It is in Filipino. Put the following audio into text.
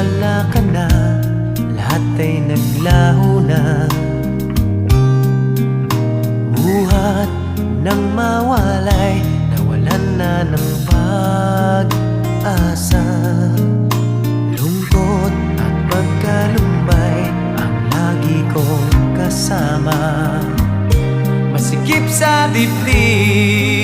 wala ka na, lahat ay naglaho na. Buhat ng mawalay, nawalan na ng pag-asa. Lungkot at pagkalumbay ang lagi kong kasama. Masikip sa dibdib